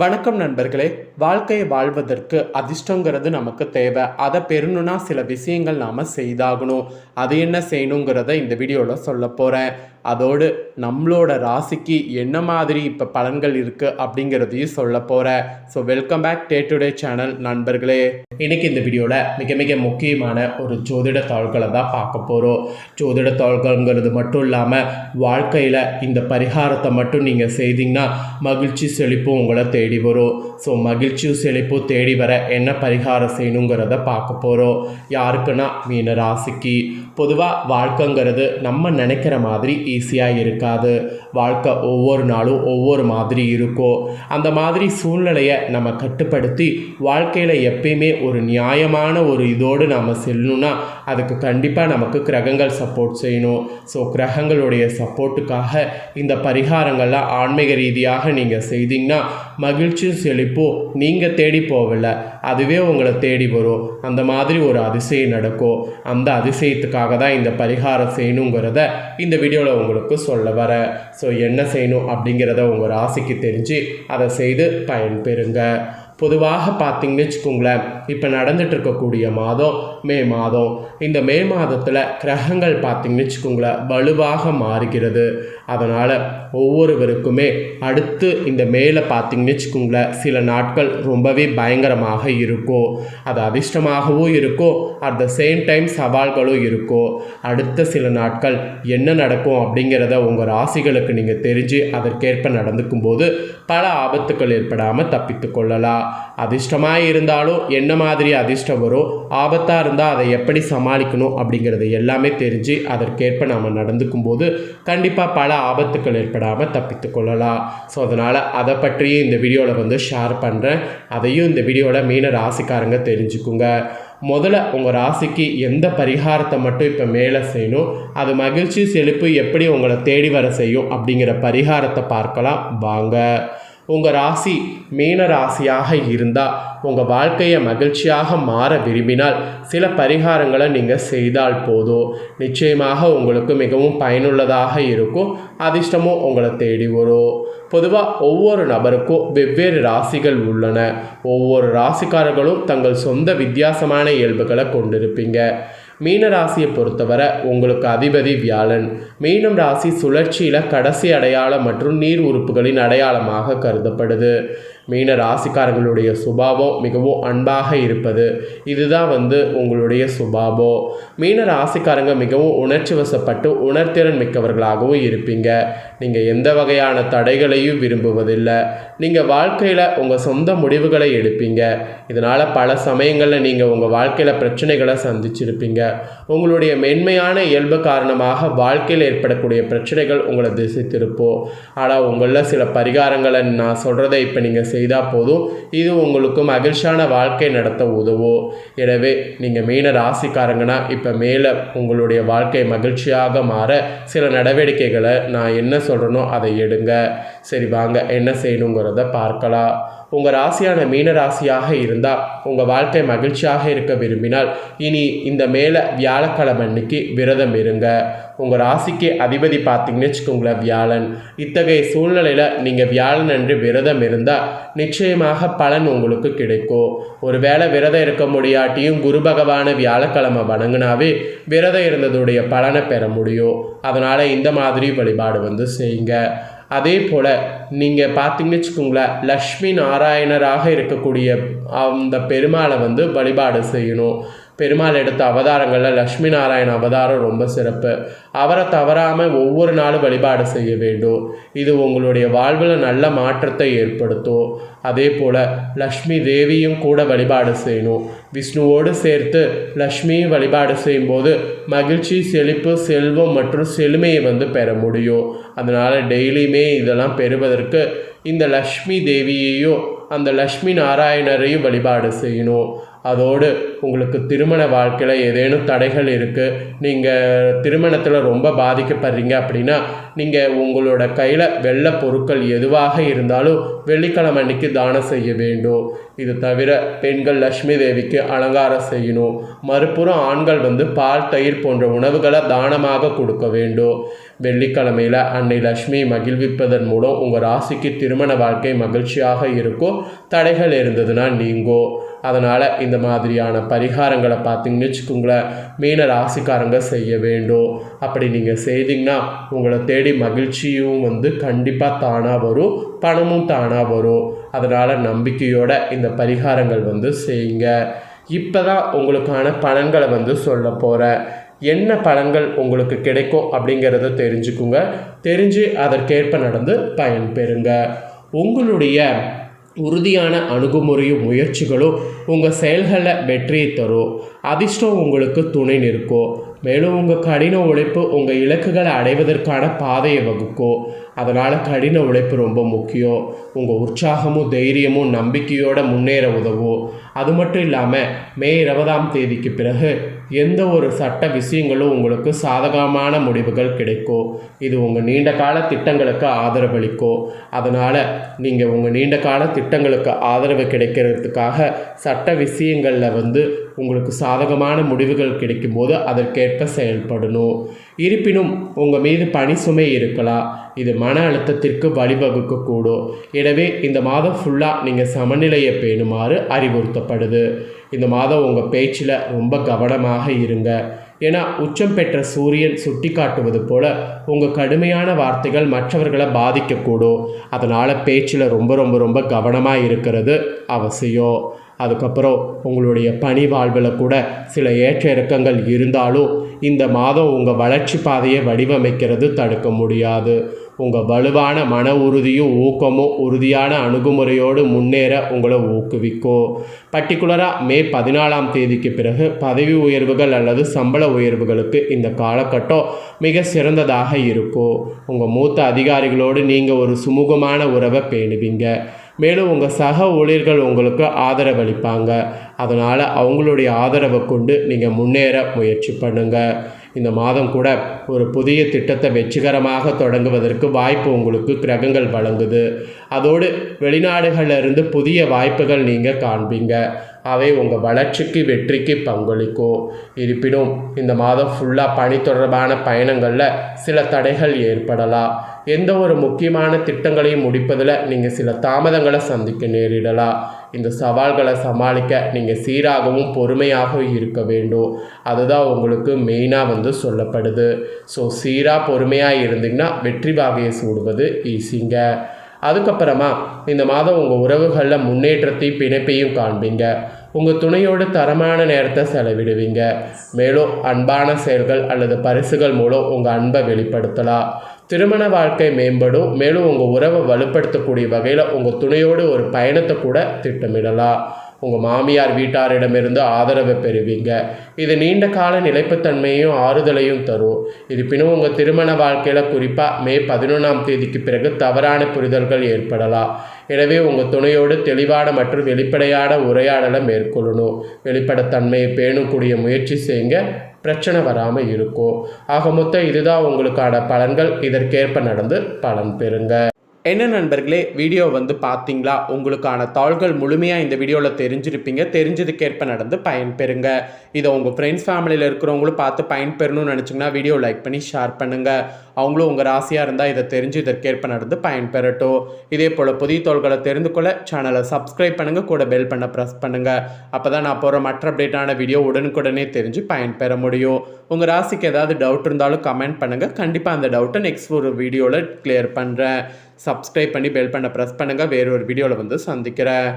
வணக்கம் நண்பர்களே. வாழ்க்கையை வாழ்வதற்கு அதிர்ஷ்டங்கிறது நமக்கு தேவை. அதை பெறணும்னா சில விஷயங்கள் நாம் செய்தாகணும். அது என்ன செய்யணுங்கிறத இந்த வீடியோவில் சொல்ல போகிறேன். அதோடு நம்மளோட ராசிக்கு என்ன மாதிரி இப்போ பலன்கள் இருக்குது அப்படிங்கிறதையும் சொல்ல போகிறேன். So welcome back to the channel நண்பர்களே. இன்றைக்கி இந்த வீடியோவில் மிக மிக முக்கியமான ஒரு ஜோதிட தாள்களை தான் பார்க்க போகிறோம். ஜோதிட தாள்கள்ங்கிறது மட்டும் இல்லாமல் வாழ்க்கையில் இந்த பரிகாரத்தை மட்டும் நீங்கள் செய்தீங்கன்னா மகிழ்ச்சி செழிப்பும் உங்களை தேடி வரும். ஸோ மகிழ்ச்சியும் செழிப்பும் தேடி வர என்ன பரிகாரம் செய்யணுங்கிறத பார்க்க போகிறோம். யாருக்குன்னா மீன ராசிக்கு. பொதுவாக வாழ்க்கைங்கிறது நம்ம நினைக்கிற மாதிரி ஈஸியாக இருக்காது. வாழ்க்கை ஒவ்வொரு நாளும் ஒவ்வொரு மாதிரி இருக்கும். அந்த மாதிரி சூழ்நிலையை நம்ம கட்டுப்படுத்தி வாழ்க்கையில் எப்பயுமே ஒரு நியாயமான ஒரு இதோடு நாம் செல்லணும்னா அதுக்கு கண்டிப்பாக நமக்கு கிரகங்கள் சப்போர்ட் செய்யணும். ஸோ கிரகங்களுடைய சப்போர்ட்டுக்காக இந்த பரிகாரங்கள்லாம் ஆன்மீக ரீதியாக நீங்கள் செய்தீங்கன்னா மகிழ்ச்சியும் செழிப்பும் நீங்கள் தேடி போகல, அதுவே உங்களை தேடி வரும். அந்த மாதிரி ஒரு அதிசயம் நடக்கும். அந்த அதிசயத்துக்காக தான் இந்த பரிகாரம் செய்யணுங்கிறத இந்த வீடியோவில் உங்களுக்கு சொல்ல வரேன். ஸோ என்ன செய்யணும் அப்படிங்கிறத உங்கள் ராசிக்கு தெரிஞ்சு அதை செய்து பயன்பெறுங்க. பொதுவாக பார்த்தீங்கன்னு வச்சுக்கோங்களேன், இப்போ நடந்துட்டு இருக்கக்கூடிய மாதம் மே மாதம். இந்த மே மாதத்தில் கிரகங்கள் பார்த்தீங்கன்னு வச்சுக்கோங்களேன் வலுவாக மாறுகிறது. அதனால் ஒவ்வொருவருக்குமே அடுத்து இந்த மேலே பார்த்தீங்கன்னு வச்சுக்கோங்களேன் சில நாட்கள் ரொம்பவே பயங்கரமாக இருக்கும். அது அதிர்ஷ்டமாகவும் இருக்கும், அட் த சேம் டைம் சவால்களும் இருக்கும். அடுத்த சில நாட்கள் என்ன நடக்கும் அப்படிங்கிறத உங்கள் ராசிகளுக்கு நீங்கள் தெரிஞ்சு அதற்கேற்ப நடந்துக்கும் போது பல ஆபத்துக்கள் ஏற்படாமல் தப்பித்து கொள்ளலாம். அதிர்ஷ்டமாக இருந்தாலும் என்ன மாதிரி அதிர்ஷ்டம் வரும், ஆபத்தாக இருந்தால் அதை எப்படி சமாளிக்கணும் அப்படிங்கிறது எல்லாமே தெரிஞ்சு அதற்கேற்ப நாம் நடந்துக்கும் போது கண்டிப்பாக பல ஆபத்துக்கள் ஏற்படாமல் தப்பித்து கொள்ளலாம். ஸோ அதனால் அதை பற்றியும் இந்த வீடியோவில் ஷேர் பண்ணுறேன். அதையும் இந்த வீடியோவில் மீன ராசிக்காரங்க தெரிஞ்சுக்குங்க. முதல்ல உங்கள் ராசிக்கு எந்த பரிகாரத்தை மட்டும் இப்போ மேலே செய்யணும், அது மகிழ்ச்சி செழிப்பு எப்படி உங்களை தேடி வர செய்யும் அப்படிங்கிற பரிகாரத்தை பார்க்கலாம் வாங்க. உங்கள் ராசி மீன ராசியாக இருந்தால் உங்கள் வாழ்க்கையை மகிழ்ச்சியாக மாற விரும்பினால் சில பரிகாரங்களை நீங்கள் செய்தால் போதும். நிச்சயமாக உங்களுக்கு மிகவும் பயனுள்ளதாக இருக்கும். அதிர்ஷ்டமும் உங்களை தேடி வரும். பொதுவாக ஒவ்வொரு நபருக்கும் வெவ்வேறு ராசிகள் உள்ளன. ஒவ்வொரு ராசிக்காரர்களும் தங்கள் சொந்த வித்தியாசமான இயல்புகளை கொண்டிருப்பீங்க. மீன ராசியை பொறுத்தவரை உங்களுக்கு அதிபதி வியாழன். மீனம் ராசி சுழற்சியில் கடைசி அடையாளம் மற்றும் நீர் உறுப்புகளின் அடையாளமாக கருதப்படுது. மீன ராசிக்காரர்களுடைய சுபாவம் மிகவும் அன்பாக இருப்பது, இதுதான் உங்களுடைய சுபாவம். மீன ராசிக்காரங்க மிகவும் உணர்ச்சி வசப்பட்டு உணர்திறன் மிக்கவர்களாகவும் இருப்பீங்க. நீங்கள் எந்த வகையான தடைகளையும் விரும்புவதில்லை. நீங்கள் வாழ்க்கையில் உங்கள் சொந்த முடிவுகளை எடுப்பீங்க. இதனால் பல சமயங்களில் நீங்கள் உங்கள் வாழ்க்கையில் பிரச்சனைகளை சந்திச்சிருப்பீங்க. உங்களுடைய மென்மையான இயல்பு காரணமாக வாழ்க்கையில் ஏற்படக்கூடிய பிரச்சனைகள் உங்களை திசை திருப்போம். ஆனால் உங்களில் சில பரிகாரங்களை நான் சொல்கிறத இப்போ நீங்கள் செய்தால் போதும், இது உங்களுக்கு மகிழ்ச்சியான வாழ்க்கை நடத்த உதவும். எனவே நீங்கள் மீன ராசிக்காரங்கன்னா இப்போ மேலே உங்களுடைய வாழ்க்கை மகிழ்ச்சியாக மாற சில நடவடிக்கைகளை நான் என்ன சொல்கிறேனோ அதை எடுங்க. சரி வாங்க என்ன செய்யணுங்கிறத பார்க்கலாம். உங்கள் ராசியான மீன ராசியாக இருந்தால் உங்கள் வாழ்க்கை மகிழ்ச்சியாக இருக்க விரும்பினால் இனி இந்த மேலே வியாழக்கிழமை அன்னைக்கு விரதம் இருங்க. உங்கள் ராசிக்கு அதிபதி பார்த்தீங்கன்னு வச்சுக்கோங்களேன் வியாழன். இத்தகைய சூழ்நிலையில் நீங்கள் வியாழன் அன்று விரதம் இருந்தால் நிச்சயமாக பலன் உங்களுக்கு கிடைக்கும். ஒரு வேளை விரதம் இருக்க முடியாட்டியும் குரு பகவானை வியாழக்கிழமை வணங்கினாவே விரதம் இருந்ததுடைய பலனை பெற முடியும். அதனால் இந்த மாதிரி வழிபாடு செய்யுங்க. அதே போல் நீங்கள் பார்த்தீங்கன்னு வச்சுக்கோங்களேன் லக்ஷ்மி நாராயணராக இருக்கக்கூடிய அந்த பெருமாளை வழிபாடு செய்யணும். பெருமாள் எடுத்த அவதாரங்களில் லக்ஷ்மி நாராயண அவதாரம் ரொம்ப சிறப்பு. அவரை தவறாமல் ஒவ்வொரு நாளும் வழிபாடு செய்ய வேண்டும். இது உங்களுடைய வாழ்வில் நல்ல மாற்றத்தை ஏற்படுத்தும். அதே போல் லக்ஷ்மி தேவியும் கூட வழிபாடு செய்யணும். விஷ்ணுவோடு சேர்த்து லக்ஷ்மியும் வழிபாடு செய்யும்போது மகிழ்ச்சி செழிப்பு செல்வம் மற்றும் செழுமையை பெற முடியும். அதனால் டெய்லியுமே இதெல்லாம் பெறுவதற்கு இந்த லக்ஷ்மி தேவியையும் அந்த லக்ஷ்மி நாராயணரையும் வழிபாடு செய்யணும். அதோடு உங்களுக்கு திருமண வாழ்க்கையில் ஏதேனும் தடைகள் இருக்குது, நீங்கள் திருமணத்தில் ரொம்ப பாதிக்கப்படுறீங்க அப்படின்னா நீங்கள் உங்களோட கையில் வெள்ளை பொருட்கள் எதுவாக இருந்தாலும் வெள்ளிக்கிழமை அன்னைக்கு தானம் செய்ய வேண்டும். இது தவிர பெண்கள் லட்சுமி தேவிக்கு அலங்காரம் செய்யணும். மறுபுறம் ஆண்கள் பால் தயிர் போன்ற உணவுகளை தானமாக கொடுக்க வேண்டும். வெள்ளிக்கிழமையில் அன்னை லட்சுமி மகிழ்விப்பதன் மூலம் உங்கள் ராசிக்கு திருமண வாழ்க்கை மகிழ்ச்சியாக இருக்கும். தடைகள் இருந்ததுன்னா நீங்கோ. அதனால் இந்த மாதிரியான பரிகாரங்களை பார்த்தீங்கன்னு வச்சுக்கோங்களேன், மீன ராசிக்காரங்க செய்ய வேண்டும். அப்படி நீங்கள் செய்தீங்கன்னா உங்களை தேடி மகிழ்ச்சியும் கண்டிப்பாக தானாக வரும், பணமும் தானாக வரும். அதனால் நம்பிக்கையோட இந்த பரிகாரங்கள் செய்யுங்க. இப்போ தான் உங்களுக்கான பலன்களை சொல்ல போகிறேன். என்ன பலன்கள் உங்களுக்கு கிடைக்கும் அப்படிங்கிறத தெரிஞ்சுக்குங்க. தெரிஞ்சு அதற்கேற்ப நடந்து பயன்பெறுங்க. உங்களுடைய உறுதியான அணுகுமுறையும் முயற்சிகளும் உங்கள் செயல்களில் வெற்றியை தரும். அதிர்ஷ்டம் உங்களுக்கு துணை நிற்கும். மேலும் உங்கள் கடின உழைப்பு உங்கள் இலக்குகளை அடைவதற்கான பாதையை வகுக்கும். அதனால் கடின உழைப்பு ரொம்ப முக்கியம். உங்கள் உற்சாகமும் தைரியமும் நம்பிக்கையோடு முன்னேற உதவும். அது மட்டும் இல்லாமல் மே 20 பிறகு எந்த ஒரு சட்ட விஷயங்களும் உங்களுக்கு சாதகமான முடிவுகள் கிடைக்கும். இது உங்கள் நீண்ட கால திட்டங்களுக்கு ஆதரவளிக்கும். அதனால் நீங்கள் உங்கள் நீண்ட கால திட்டங்களுக்கு ஆதரவு கிடைக்கிறதுக்காக சட்ட விஷயங்களில் உங்களுக்கு சாதகமான முடிவுகள் கிடைக்கும்போது அதற்கேற்ப செயல்படணும். இருப்பினும் உங்கள் மீது பணி சுமை இருக்கலாம். இது மன அழுத்தத்திற்கு வழிவகுக்கக்கூடும். எனவே இந்த மாதம் ஃபுல்லாக நீங்கள் சமநிலையை பேணுமாறு அறிவுறுத்தப்படுது. இந்த மாதம் உங்கள் பேச்சில் ரொம்ப கவனமாக இருங்க. ஏன்னா உச்சம் பெற்ற சூரியன் சுட்டி காட்டுவது போல் உங்கள் கடுமையான வார்த்தைகள் மற்றவர்களை பாதிக்கக்கூடும். அதனால் பேச்சில் ரொம்ப ரொம்ப ரொம்ப கவனமாக இருக்கிறது அவசியம். அதுக்கப்புறம் உங்களுடைய பணி வாழ்வில் கூட சில ஏற்ற இறக்கங்கள் இருந்தாலும் இந்த மாதம் உங்கள் வளர்ச்சி பாதையை வடிவமைக்கிறது தடுக்க முடியாது. உங்கள் வலுவான மன உறுதியும் ஊக்கமும் உறுதியான அணுகுமுறையோடு முன்னேற உங்களை ஊக்குவிக்கும். பர்டிகுலராக மே 14 பிறகு பதவி உயர்வுகள் அல்லது சம்பள உயர்வுகளுக்கு இந்த காலகட்டம் மிக சிறந்ததாக இருக்கும். உங்கள் மூத்த அதிகாரிகளோடு நீங்கள் ஒரு சுமூகமான உறவை பேணுவீங்க. மேலும் உங்கள் சக ஊழியர்கள் உங்களுக்கு ஆதரவளிப்பாங்க. அதனால் அவங்களுடைய ஆதரவை கொண்டு நீங்கள் முன்னேற முயற்சி பண்ணுங்கள். இந்த மாதம் கூட ஒரு புதிய திட்டத்தை வெற்றிகரமாக தொடங்குவதற்கு வாய்ப்பு உங்களுக்கு கிரகங்கள் வழங்குது. அதோடு வெளிநாடுகளிலிருந்து புதிய வாய்ப்புகள் நீங்கள் காண்பீங்க. அவை உங்கள் வளர்ச்சிக்கு வெற்றிக்கு பங்களிக்கும். இருப்பினும் இந்த மாதம் ஃபுல்லாக பணி தொடர்பான பயணங்களில் சில தடைகள் ஏற்படலாம். எந்த ஒரு முக்கியமான திட்டங்களையும் முடிப்பதில் நீங்கள் சில தாமதங்களை சந்திக்க நேரிடலாம். இந்த சவால்களை சமாளிக்க நீங்கள் சீராகவும் பொறுமையாகவும் இருக்க வேண்டும். அதுதான் உங்களுக்கு மெயினாக சொல்லப்படுது. ஸோ சீராக பொறுமையாக இருந்தீங்கன்னா வெற்றி வாகையை சூடுவது ஈஸிங்க. அதுக்கப்புறமா இந்த மாதம் உங்கள் உறவுகளில் முன்னேற்றத்தையும் பிணைப்பையும் காண்பீங்க. உங்கள் துணையோடு தரமான நேரத்தை செலவிடுவீங்க. மேலும் அன்பான செயல்கள் அல்லது பரிசுகள் மூலம் உங்கள் அன்பை வெளிப்படுத்தலாம். திருமண வாழ்க்கை மேம்படும். மேலும் உங்கள் உறவை வலுப்படுத்தக்கூடிய வகையில் உங்கள் துணையோடு ஒரு பயணத்தை கூட திட்டமிடலாம். உங்கள் மாமியார் வீட்டாரிடமிருந்து ஆதரவை பெறுவீங்க. இது நீண்ட கால நிலைப்புத்தன்மையும் ஆறுதலையும் தரும். இருப்பினும் உங்கள் திருமண வாழ்க்கையில் குறிப்பாக மே 11 பிறகு தவறான புரிதல்கள் ஏற்படலாம். எனவே உங்கள் துணையோடு தெளிவான மற்றும் வெளிப்படையான உரையாடலை மேற்கொள்ளணும். வெளிப்படைத்தன்மையை பேணக்கூடிய முயற்சி செய்யுங்க. பிரச்சனை வராமல் இருக்கும். ஆக மொத்தம் இதுதான் உங்களுக்கான பலன்கள். இதற்கேற்ப நடந்து பலன் பெறுங்க. என்ன நண்பர்களே, வீடியோ பார்த்தீங்களா? உங்களுக்கான தாள்கள் முழுமையாக இந்த வீடியோவில் தெரிஞ்சிருப்பீங்க. தெரிஞ்சதுக்கேற்ப நடந்து பயன்பெறுங்க. இதை உங்கள் ஃப்ரெண்ட்ஸ் ஃபேமிலியில் இருக்கிறவங்களும் பார்த்து பயன்பெறணும்னு நினச்சிங்கன்னா வீடியோ லைக் பண்ணி ஷேர் பண்ணுங்கள். அவங்களும் உங்கள் ராசியாக இருந்தால் இதை தெரிஞ்சு இதற்கேற்ப நடந்து பயன்பெறட்டும். இதே போல் புதிய தாள்களை தெரிந்து கொள்ள சேனலை சப்ஸ்கிரைப் பண்ணுங்கள். கூட பெல் பண்ண ப்ரெஸ் பண்ணுங்கள். அப்போ தான் நான் போகிற மற்ற அப்டேட்டான வீடியோ உடனுக்குடனே தெரிஞ்சு பயன்பெற முடியும். உங்கள் ராசிக்கு ஏதாவது டவுட் இருந்தாலும் கமெண்ட் பண்ணுங்கள். கண்டிப்பாக அந்த டவுட்டை நெக்ஸ்ட் ஒரு வீடியோவில் கிளியர் பண்ணுறேன். சப்ஸ்கிரைப் பண்ணி பெல் பண்ண ப்ரெஸ் பண்ணுங்கள். வேறு ஒரு வீடியோவில் சந்திக்கிறேன்.